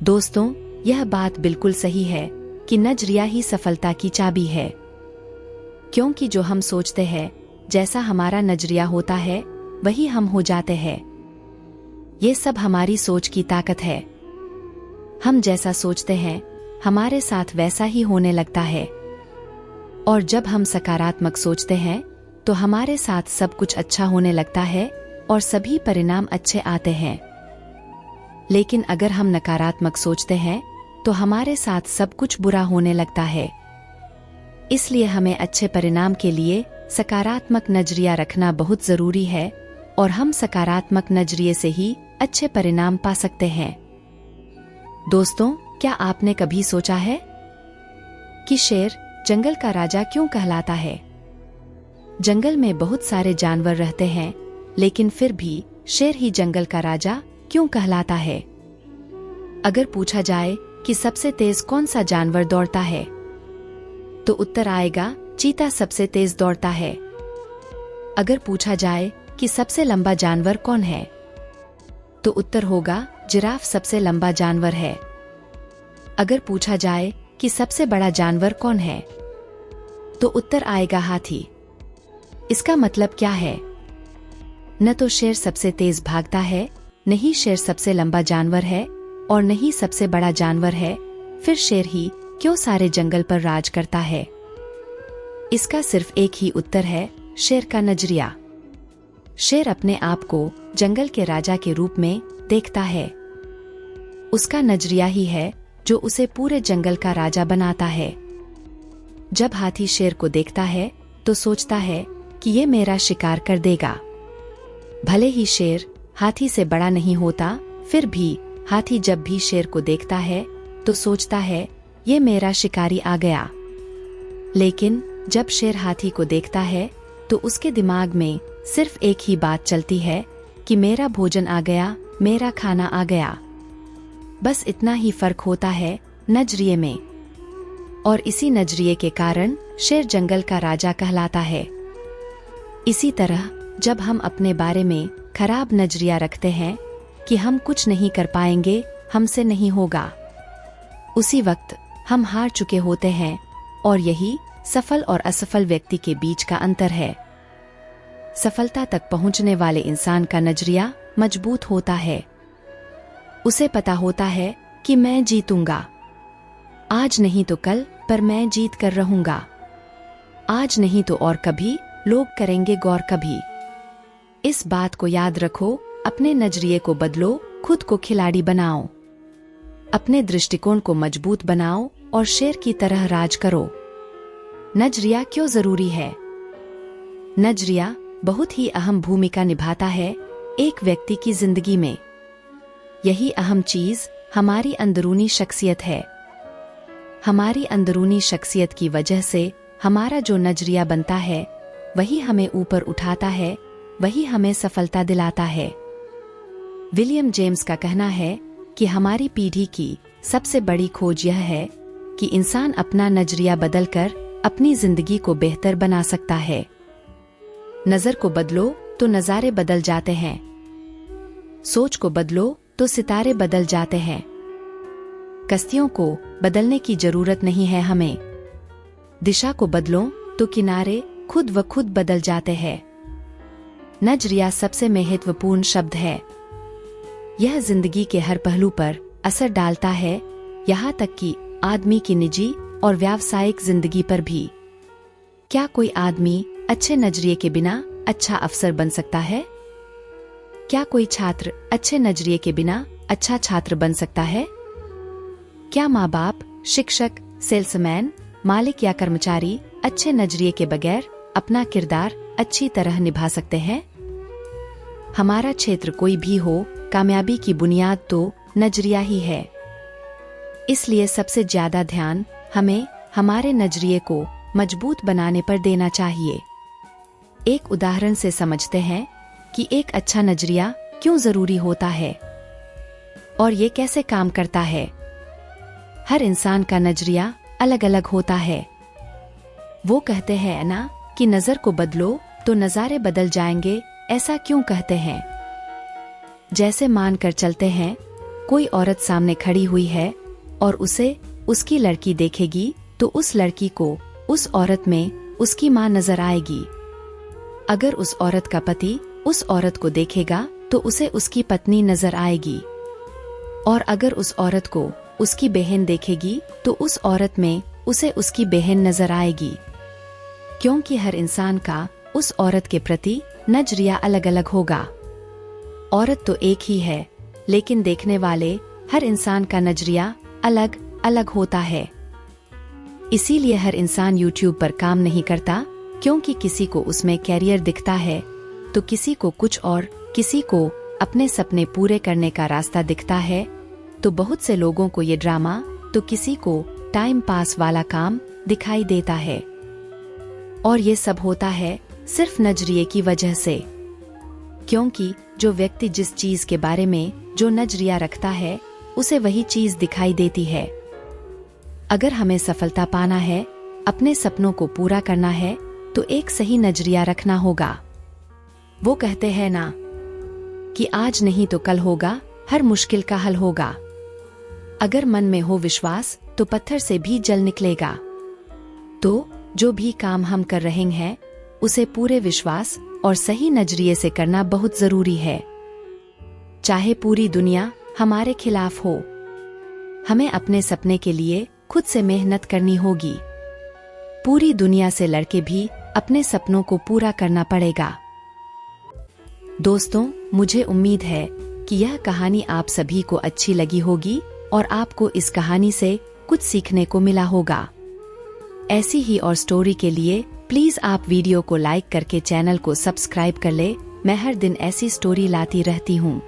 दोस्तों, यह बात बिल्कुल सही है कि नजरिया ही सफलता की चाबी है, क्योंकि जो हम सोचते हैं, जैसा हमारा नजरिया होता है, वही हम हो जाते हैं। ये सब हमारी सोच की ताकत है। हम जैसा सोचते हैं, हमारे साथ वैसा ही होने लगता है। और जब हम सकारात्मक सोचते हैं, तो हमारे साथ सब कुछ अच्छा होने लगता है और सभी परिणाम अच्छे आते हैं। लेकिन अगर हम नकारात्मक सोचते हैं, तो हमारे साथ सब कुछ बुरा होने लगता है। इसलिए हमें अच्छे परिणाम के लिए सकारात्मक नजरिया रखना बहुत जरूरी है और हम सकारात्मक नजरिए से ही अच्छे परिणाम पा सकते हैं। दोस्तों, क्या आपने कभी सोचा है कि शेर जंगल का राजा क्यों कहलाता है? जंगल में बहुत सारे जानवर रहते हैं, लेकिन फिर भी शेर ही जंगल का राजा क्यों कहलाता है? अगर पूछा जाए कि सबसे तेज कौन सा जानवर दौड़ता है, तो उत्तर आएगा चीता सबसे तेज दौड़ता है। अगर पूछा जाए कि सबसे लंबा जानवर कौन है, तो उत्तर होगा जिराफ सबसे लंबा जानवर है। अगर पूछा जाए कि सबसे बड़ा जानवर कौन है, तो उत्तर आएगा हाथी। इसका मतलब क्या है? न तो शेर सबसे तेज भागता है, न ही शेर सबसे लंबा जानवर है और न ही सबसे बड़ा जानवर है। फिर शेर ही क्यों सारे जंगल पर राज करता है? इसका सिर्फ एक ही उत्तर है, शेर का नजरिया। शेर अपने आप को जंगल के राजा के रूप में देखता है। उसका नजरिया ही है जो उसे पूरे जंगल का राजा बनाता है। जब हाथी शेर को देखता है, तो सोचता है कि ये मेरा शिकार कर देगा। भले ही शेर हाथी से बड़ा नहीं होता, फिर भी हाथी जब भी शेर को देखता है, तो सोचता है ये मेरा शिकारी आ गया। लेकिन जब शेर हाथी को देखता है, तो उसके दिमाग में सिर्फ एक ही बात चलती है कि मेरा भोजन आ गया, मेरा खाना आ गया। बस इतना ही फर्क होता है नजरिए में। और इसी नजरिए के कारण शेर जंगल का राजा कहलाता है। इसी तरह जब हम अपने बारे में खराब नजरिया रखते हैं कि हम कुछ नहीं कर पाएंगे, हमसे नहीं होगा, उसी वक्त हम हार चुके होते हैं। और यही सफल और असफल व्यक्ति के बीच का अंतर है। सफलता तक पहुंचने वाले इंसान का नजरिया मजबूत होता है। उसे पता होता है कि मैं जीतूंगा। आज नहीं तो कल, पर मैं जीत कर रहूंगा। आज नहीं तो और कभी, लोग करेंगे गौर कभी। इस बात को याद रखो, अपने नजरिए को बदलो, खुद को खिलाड़ी बनाओ, अपने दृष्टिकोण को मजबूत बनाओ और शेर की तरह राज करो। नजरिया क्यों जरूरी है? नजरिया बहुत ही अहम भूमिका निभाता है एक व्यक्ति की जिंदगी में। यही अहम चीज हमारी अंदरूनी शख्सियत है। हमारी अंदरूनी शख्सियत की वजह से हमारा जो नजरिया बनता है, वही हमें ऊपर उठाता है, वही हमें सफलता दिलाता है। विलियम जेम्स का कहना है कि हमारी पीढ़ी की सबसे बड़ी खोज यह है कि इंसान अपना नजरिया बदलकर अपनी जिंदगी को बेहतर बना सकता है। नजर को बदलो तो नजारे बदल जाते हैं। सोच को बदलो तो सितारे बदल जाते हैं। कश्तियों को बदलने की जरूरत नहीं है हमें। दिशा को बदलो तो किनारे खुद व खुद बदल जाते हैं। नजरिया सबसे महत्वपूर्ण शब्द है। यह जिंदगी के हर पहलू पर असर डालता है, यहाँ तक कि आदमी की निजी और व्यावसायिक जिंदगी पर भी। क्या कोई आदमी अच्छे नजरिए के बिना अच्छा अफसर बन सकता है? क्या कोई छात्र अच्छे नजरिए के बिना अच्छा छात्र बन सकता है? क्या माँ बाप, शिक्षक, सेल्समैन, मालिक या कर्मचारी अच्छे नजरिए के बगैर अपना किरदार अच्छी तरह निभा सकते हैं? हमारा क्षेत्र कोई भी हो, कामयाबी की बुनियाद तो नजरिया ही है। इसलिए सबसे ज्यादा ध्यान हमें हमारे नजरिए को मजबूत बनाने पर देना चाहिए। एक उदाहरण से समझते हैं कि एक अच्छा नजरिया क्यों जरूरी होता है और ये कैसे काम करता है। हर इंसान का नजरिया अलग अलग होता है। वो कहते हैं ना कि नजर को बदलो तो नजारे बदल जाएंगे, ऐसा क्यों कहते हैं? जैसे मान कर चलते हैं कोई औरत सामने खड़ी हुई है और उसे उसकी लड़की देखेगी तो उस लड़की को उस औरत में उसकी माँ नजर आएगी। अगर उस औरत का पति उस औरत को देखेगा तो उसे उसकी पत्नी नजर आएगी। और अगर उस औरत को उसकी बहन देखेगी तो उस औरत में उसे उसकी बहन नजर आएगी। क्योंकि हर इंसान का उस औरत के प्रति नजरिया अलग अलग होगा। औरत तो एक ही है, लेकिन देखने वाले हर इंसान का नजरिया अलग अलग होता है। इसीलिए हर इंसान YouTube पर काम नहीं करता, क्योंकि किसी को उसमें कैरियर दिखता है तो किसी को कुछ और, किसी को अपने सपने पूरे करने का रास्ता दिखता है। तो बहुत से लोगों को ये ड्रामा तो किसी को टाइम पास वाला काम दिखाई देता है। और ये सब होता है सिर्फ नजरिए की वजह से। क्योंकि जो व्यक्ति जिस चीज के बारे में जो नजरिया रखता है उसे वही चीज दिखाई देती है। अगर हमें सफलता पाना है, अपने सपनों को पूरा करना है, तो एक सही नजरिया रखना होगा। वो कहते हैं ना कि आज नहीं तो कल होगा, हर मुश्किल का हल होगा। अगर मन में हो विश्वास तो पत्थर से भी जल निकलेगा। तो जो भी काम हम कर रहे हैं उसे पूरे विश्वास और सही नजरिए से करना बहुत जरूरी है। चाहे पूरी दुनिया हमारे खिलाफ हो, हमें अपने सपने के लिए खुद से मेहनत करनी होगी। पूरी दुनिया से लड़के भी अपने सपनों को पूरा करना पड़ेगा। दोस्तों, मुझे उम्मीद है कि यह कहानी आप सभी को अच्छी लगी होगी और आपको इस कहानी से कुछ सीखने को मिला होगा। ऐसी ही और स्टोरी के लिए प्लीज आप वीडियो को लाइक करके चैनल को सब्सक्राइब कर ले। मैं हर दिन ऐसी स्टोरी लाती रहती हूँ।